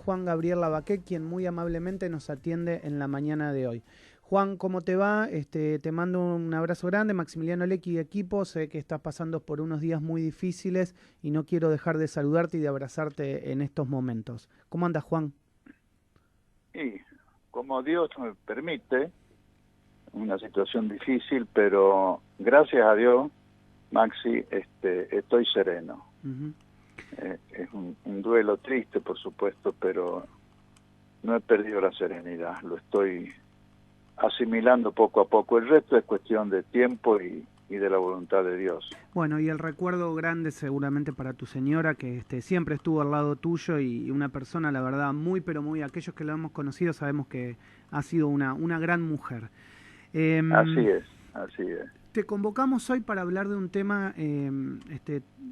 Juan Gabriel Lavaqué, quien muy amablemente nos atiende en la mañana de hoy. Juan, ¿cómo te va? Te mando un abrazo grande, Maximiliano Lecky de equipo. Sé que estás pasando por unos días muy difíciles y no quiero dejar de saludarte y de abrazarte en estos momentos. ¿Cómo andas, Juan? Y como Dios me permite, una situación difícil, pero gracias a Dios, Maxi, estoy sereno. Uh-huh. Es un duelo triste, por supuesto, pero no he perdido la serenidad. Lo estoy asimilando poco a poco. El resto es cuestión de tiempo y de la voluntad de Dios. Bueno, y el recuerdo grande seguramente para tu señora, que siempre estuvo al lado tuyo y una persona, la verdad, pero muy, aquellos que la hemos conocido sabemos que ha sido una gran mujer. Así es, así es. Te convocamos hoy para hablar de un tema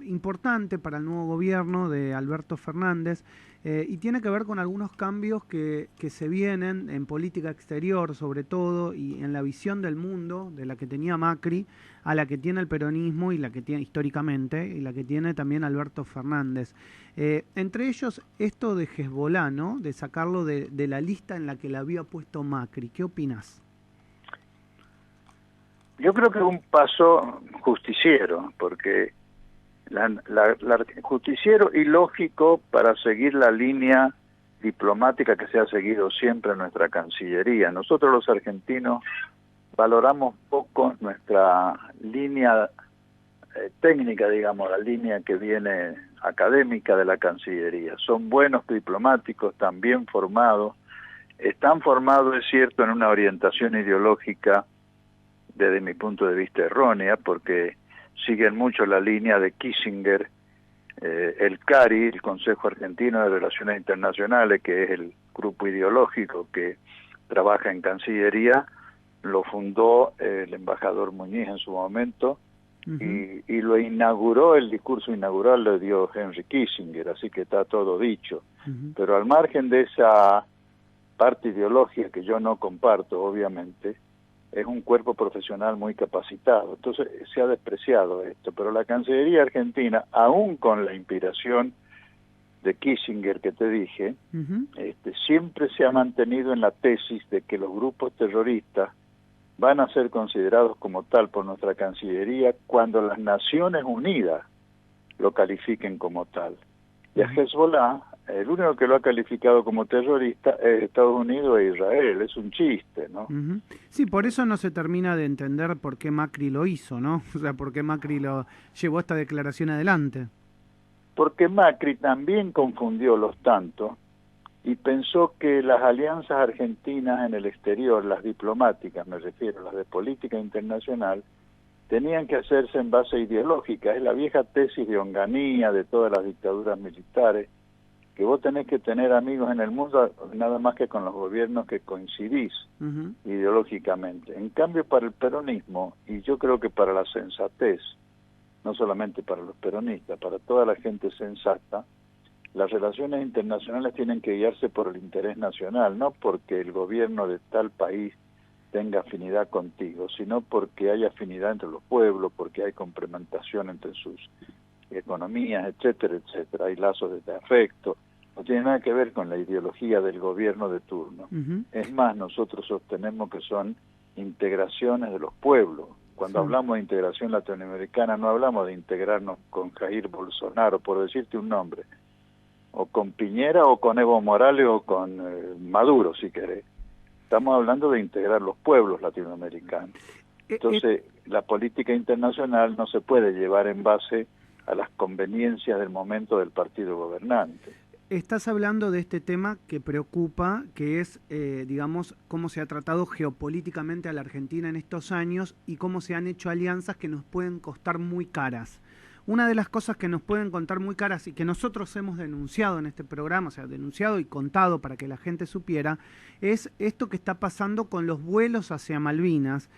importante para el nuevo gobierno de Alberto Fernández y tiene que ver con algunos cambios que se vienen en política exterior sobre todo y en la visión del mundo de la que tenía Macri a la que tiene el peronismo y la que tiene históricamente y la que tiene también Alberto Fernández. Entre ellos esto de Hezbolá, ¿no? De sacarlo de la lista en la que la había puesto Macri. ¿Qué opinás? Yo creo que es un paso justiciero, porque justiciero y lógico para seguir la línea diplomática que se ha seguido siempre en nuestra Cancillería. Nosotros los argentinos valoramos poco nuestra línea técnica, digamos, la línea que viene académica de la Cancillería. Son buenos diplomáticos, están bien formados, están formados, es cierto, en una orientación ideológica desde mi punto de vista errónea, porque siguen mucho la línea de Kissinger, el CARI, el Consejo Argentino de Relaciones Internacionales, que es el grupo ideológico que trabaja en Cancillería, lo fundó el embajador Muñiz en su momento, uh-huh. y lo inauguró, el discurso inaugural lo dio Henry Kissinger, así que está todo dicho. Uh-huh. Pero al margen de esa parte ideológica que yo no comparto, obviamente, es un cuerpo profesional muy capacitado, entonces se ha despreciado esto, pero la Cancillería Argentina, aún con la inspiración de Kissinger que te dije, uh-huh. Siempre se ha mantenido en la tesis de que los grupos terroristas van a ser considerados como tal por nuestra Cancillería cuando las Naciones Unidas lo califiquen como tal. Y a Hezbollah, el único que lo ha calificado como terrorista es Estados Unidos e Israel, es un chiste, ¿no? Uh-huh. Sí, por eso no se termina de entender por qué Macri lo hizo, ¿no? O sea, por qué Macri lo llevó esta declaración adelante. Porque Macri también confundió los tantos y pensó que las alianzas argentinas en el exterior, las diplomáticas me refiero, las de política internacional, tenían que hacerse en base ideológica. Es la vieja tesis de Onganía, de todas las dictaduras militares, que vos tenés que tener amigos en el mundo nada más que con los gobiernos que coincidís uh-huh. ideológicamente. En cambio, para el peronismo, y yo creo que para la sensatez, no solamente para los peronistas, para toda la gente sensata, las relaciones internacionales tienen que guiarse por el interés nacional, no porque el gobierno de tal país tenga afinidad contigo, sino porque hay afinidad entre los pueblos, porque hay complementación entre sus economías, etcétera, etcétera. Hay lazos de afecto. No tiene nada que ver con la ideología del gobierno de turno. Uh-huh. Es más, nosotros sostenemos que son integraciones de los pueblos. Cuando hablamos de integración latinoamericana, no hablamos de integrarnos con Jair Bolsonaro, por decirte un nombre, o con Piñera, o con Evo Morales, o con Maduro, si querés. Estamos hablando de integrar los pueblos latinoamericanos. Entonces, la política internacional no se puede llevar en base a las conveniencias del momento del partido gobernante. Estás hablando de este tema que preocupa, que es, digamos, cómo se ha tratado geopolíticamente a la Argentina en estos años y cómo se han hecho alianzas que nos pueden costar muy caras. Una de las cosas que nos pueden contar muy caras y que nosotros hemos denunciado en este programa, o sea, denunciado y contado para que la gente supiera, es esto que está pasando con los vuelos hacia Malvinas.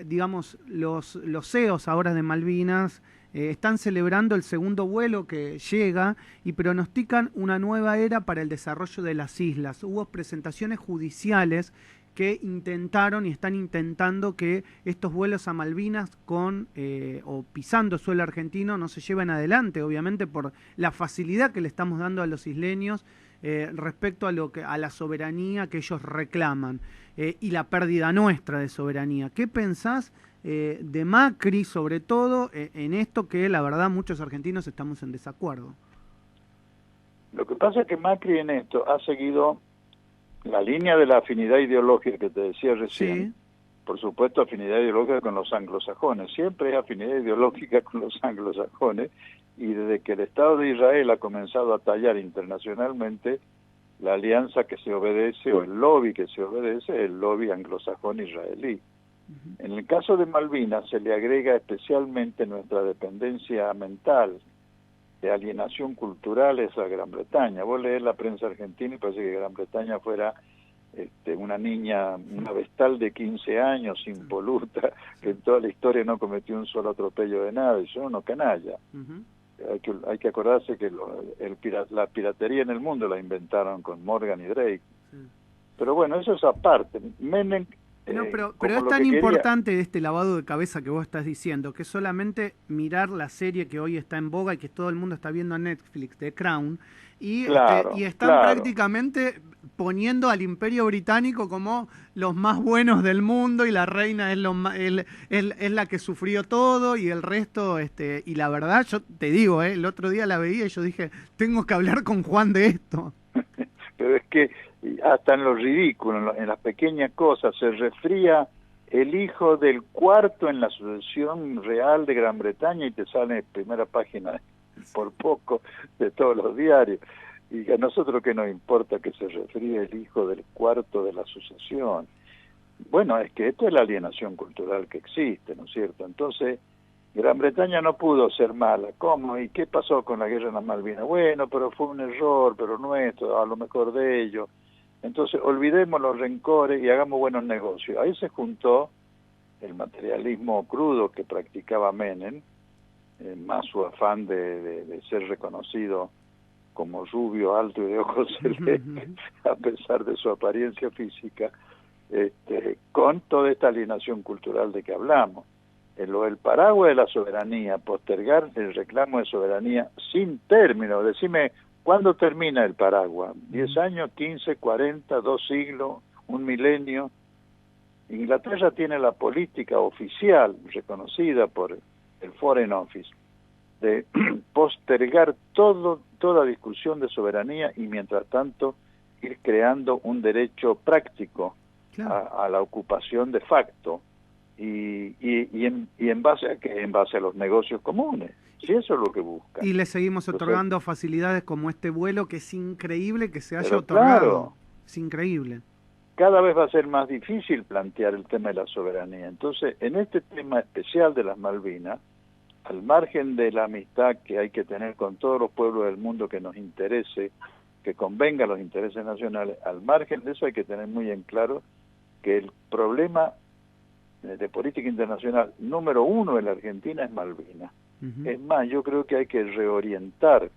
Digamos, los CEOs ahora de Malvinas están celebrando el segundo vuelo que llega y pronostican una nueva era para el desarrollo de las islas. Hubo presentaciones judiciales que intentaron y están intentando que estos vuelos a Malvinas o pisando suelo argentino no se lleven adelante, obviamente por la facilidad que le estamos dando a los isleños respecto a la soberanía que ellos reclaman y la pérdida nuestra de soberanía. ¿Qué pensás de Macri, sobre todo, en esto que la verdad muchos argentinos estamos en desacuerdo? Lo que pasa es que Macri en esto ha seguido la línea de la afinidad ideológica que te decía recién. Sí. Por supuesto, afinidad ideológica con los anglosajones. Siempre hay afinidad ideológica con los anglosajones, y desde que el Estado de Israel ha comenzado a tallar internacionalmente, la alianza que se obedece o el lobby que se obedece es el lobby anglosajón israelí. En el caso de Malvinas se le agrega especialmente nuestra dependencia mental, de alienación cultural, es a Gran Bretaña. Vos lees la prensa argentina y parece que Gran Bretaña fuera una niña, una vestal de 15 años, impoluta, que en toda la historia no cometió un solo atropello de nada, y son unos canallas. Hay que acordarse que la piratería en el mundo la inventaron con Morgan y Drake. Pero bueno, eso es aparte. Menem... No, pero es tan importante este lavado de cabeza que vos estás diciendo, que solamente mirar la serie que hoy está en boga y que todo el mundo está viendo en Netflix, The Crown, y están prácticamente poniendo al Imperio Británico como los más buenos del mundo, y la reina es la que sufrió todo, y el resto, y la verdad, yo te digo, el otro día la veía y yo dije, tengo que hablar con Juan de esto. Pero es que hasta en lo ridículo, en las pequeñas cosas, se resfría el hijo del cuarto en la sucesión real de Gran Bretaña y te sale en primera página por poco de todos los diarios. Y a nosotros qué nos importa que se resfríe el hijo del cuarto de la sucesión. Bueno, es que esto es la alienación cultural que existe, ¿no es cierto? Entonces, Gran Bretaña no pudo ser mala. ¿Cómo? ¿Y qué pasó con la guerra en las Malvinas? Bueno, pero fue un error, pero nuestro, a lo mejor de ellos. Entonces, olvidemos los rencores y hagamos buenos negocios. Ahí se juntó el materialismo crudo que practicaba Menem, más su afán de ser reconocido como rubio, alto y de ojos celestes, a pesar de su apariencia física, con toda esta alienación cultural de que hablamos. El paraguas de la soberanía, postergar el reclamo de soberanía sin término. Decime, ¿cuándo termina el paraguas? ¿10 años, 15, 40, 2 siglos, un milenio? Inglaterra tiene la política oficial, reconocida por el Foreign Office, de postergar toda discusión de soberanía y mientras tanto ir creando un derecho práctico a la ocupación de facto. Y en base a qué, en base a los negocios comunes, si eso es lo que busca. Y le seguimos otorgando facilidades como este vuelo, que es increíble que se haya otorgado. Claro, es increíble. Cada vez va a ser más difícil plantear el tema de la soberanía. Entonces, en este tema especial de las Malvinas, al margen de la amistad que hay que tener con todos los pueblos del mundo que nos interese, que convenga a los intereses nacionales, al margen de eso hay que tener muy en claro que el problema de política internacional número 1 en la Argentina es Malvinas. Es más, yo creo que hay que reorientar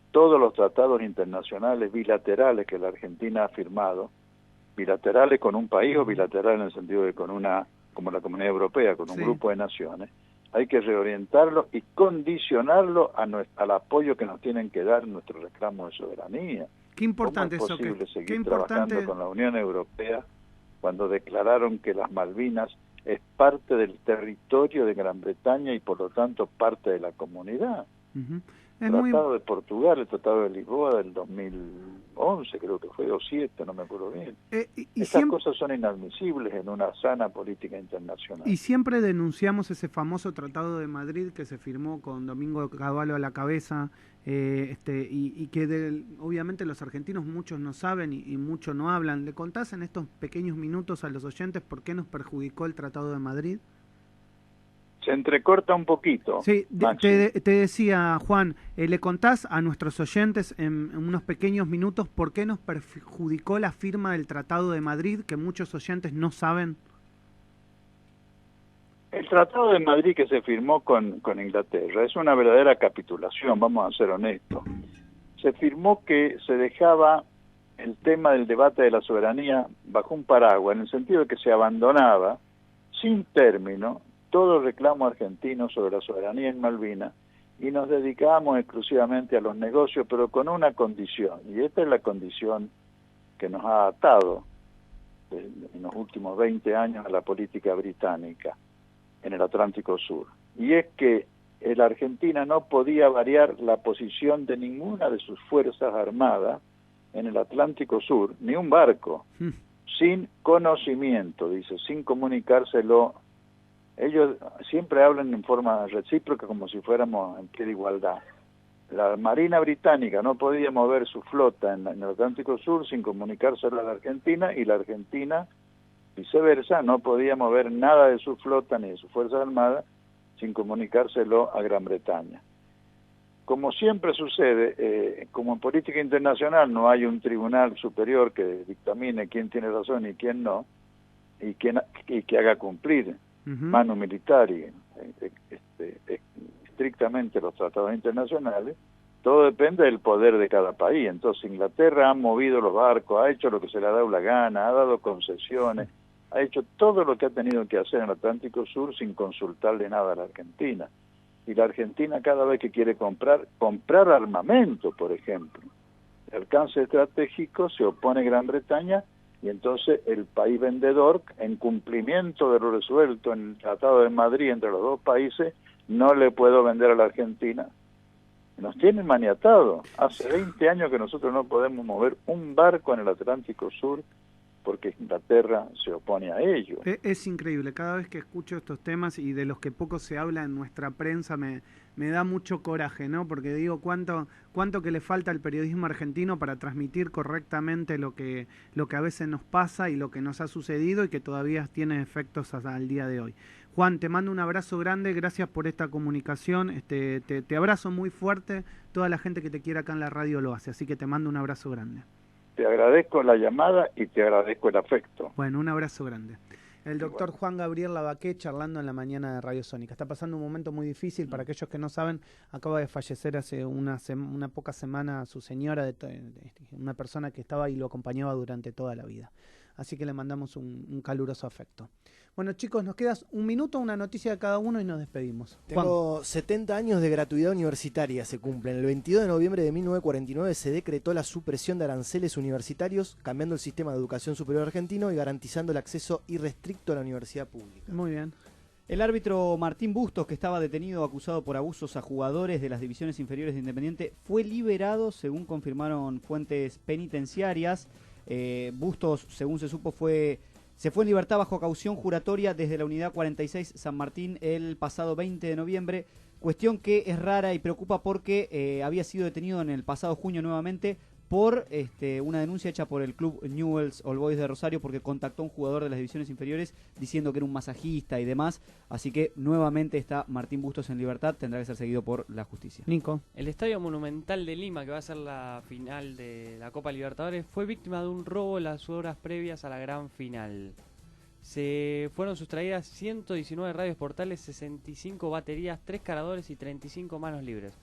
todos los tratados internacionales bilaterales que la Argentina ha firmado, bilaterales con un país o bilaterales en el sentido de como la Comunidad Europea, con un grupo de naciones. Hay que reorientarlo y condicionarlo al apoyo que nos tienen que dar en nuestro reclamo de soberanía. Qué importante eso. ¿Cómo es posible seguir trabajando con la Unión Europea cuando declararon que las Malvinas es parte del territorio de Gran Bretaña y por lo tanto parte de la comunidad? El Tratado de Portugal, el Tratado de Lisboa del 2011, creo que fue, o 2007, no me acuerdo bien. Estas cosas son inadmisibles en una sana política internacional. Y siempre denunciamos ese famoso Tratado de Madrid que se firmó con Domingo Cavallo a la cabeza, y que obviamente los argentinos muchos no saben y muchos no hablan. ¿Le contás en estos pequeños minutos a los oyentes por qué nos perjudicó el Tratado de Madrid? Se entrecorta un poquito. Sí, te decía, Juan, ¿le contás a nuestros oyentes en unos pequeños minutos por qué nos perjudicó la firma del Tratado de Madrid, que muchos oyentes no saben? El Tratado de Madrid que se firmó con Inglaterra es una verdadera capitulación, vamos a ser honestos. Se firmó que se dejaba el tema del debate de la soberanía bajo un paraguas, en el sentido de que se abandonaba sin término todo reclamo argentino sobre la soberanía en Malvinas y nos dedicábamos exclusivamente a los negocios, pero con una condición, y esta es la condición que nos ha atado en los últimos 20 años a la política británica en el Atlántico Sur, y es que la Argentina no podía variar la posición de ninguna de sus fuerzas armadas en el Atlántico Sur, ni un barco, sin conocimiento, dice, sin comunicárselo. Ellos siempre hablan en forma recíproca como si fuéramos en pie de igualdad. La Marina Británica no podía mover su flota en el Atlántico Sur sin comunicárselo a la Argentina, y la Argentina, viceversa, no podía mover nada de su flota ni de sus Fuerzas Armadas sin comunicárselo a Gran Bretaña. Como siempre sucede, como en política internacional no hay un tribunal superior que dictamine quién tiene razón y quién no, y que haga cumplir manu militari estrictamente los tratados internacionales, todo depende del poder de cada país. Entonces Inglaterra ha movido los barcos, ha hecho lo que se le ha dado la gana, ha dado concesiones, ha hecho todo lo que ha tenido que hacer en el Atlántico Sur sin consultarle nada a la Argentina. Y la Argentina cada vez que quiere comprar armamento, por ejemplo, de alcance estratégico, se opone Gran Bretaña, y entonces el país vendedor, en cumplimiento de lo resuelto en el Tratado de Madrid entre los dos países, no le puedo vender a la Argentina. Nos tienen maniatados. Hace 20 años que nosotros no podemos mover un barco en el Atlántico Sur porque Inglaterra se opone a ello. Es increíble, cada vez que escucho estos temas y de los que poco se habla en nuestra prensa me da mucho coraje, ¿no? Porque digo, cuánto que le falta al periodismo argentino para transmitir correctamente lo que a veces nos pasa y lo que nos ha sucedido y que todavía tiene efectos hasta el día de hoy. Juan, te mando un abrazo grande, gracias por esta comunicación, te abrazo muy fuerte, toda la gente que te quiere acá en la radio lo hace, así que te mando un abrazo grande. Te agradezco la llamada y te agradezco el afecto. Bueno, un abrazo grande. El doctor Juan Gabriel Lavaqué charlando en la mañana de Radio Sónica. Está pasando un momento muy difícil. Para aquellos que no saben, acaba de fallecer hace una poca semana su señora, una persona que estaba y lo acompañaba durante toda la vida. Así que le mandamos un caluroso afecto. Bueno, chicos, nos queda un minuto, una noticia de cada uno y nos despedimos. Tengo Juan. 70 años de gratuidad universitaria, se cumplen. El 22 de noviembre de 1949 se decretó la supresión de aranceles universitarios, cambiando el sistema de educación superior argentino y garantizando el acceso irrestricto a la universidad pública. Muy bien. El árbitro Martín Bustos, que estaba detenido acusado por abusos a jugadores de las divisiones inferiores de Independiente, fue liberado, según confirmaron fuentes penitenciarias. Bustos, según se supo, se fue en libertad bajo caución juratoria desde la unidad 46 San Martín el pasado 20 de noviembre, cuestión que es rara y preocupa porque había sido detenido en el pasado junio nuevamente por una denuncia hecha por el club Newell's Old Boys de Rosario, porque contactó a un jugador de las divisiones inferiores diciendo que era un masajista y demás. Así que nuevamente está Martín Bustos en libertad, tendrá que ser seguido por la justicia. Nico. El Estadio Monumental de Lima, que va a ser la final de la Copa Libertadores, fue víctima de un robo en las horas previas a la gran final. Se fueron sustraídas 119 radios portales, 65 baterías, 3 cargadores y 35 manos libres.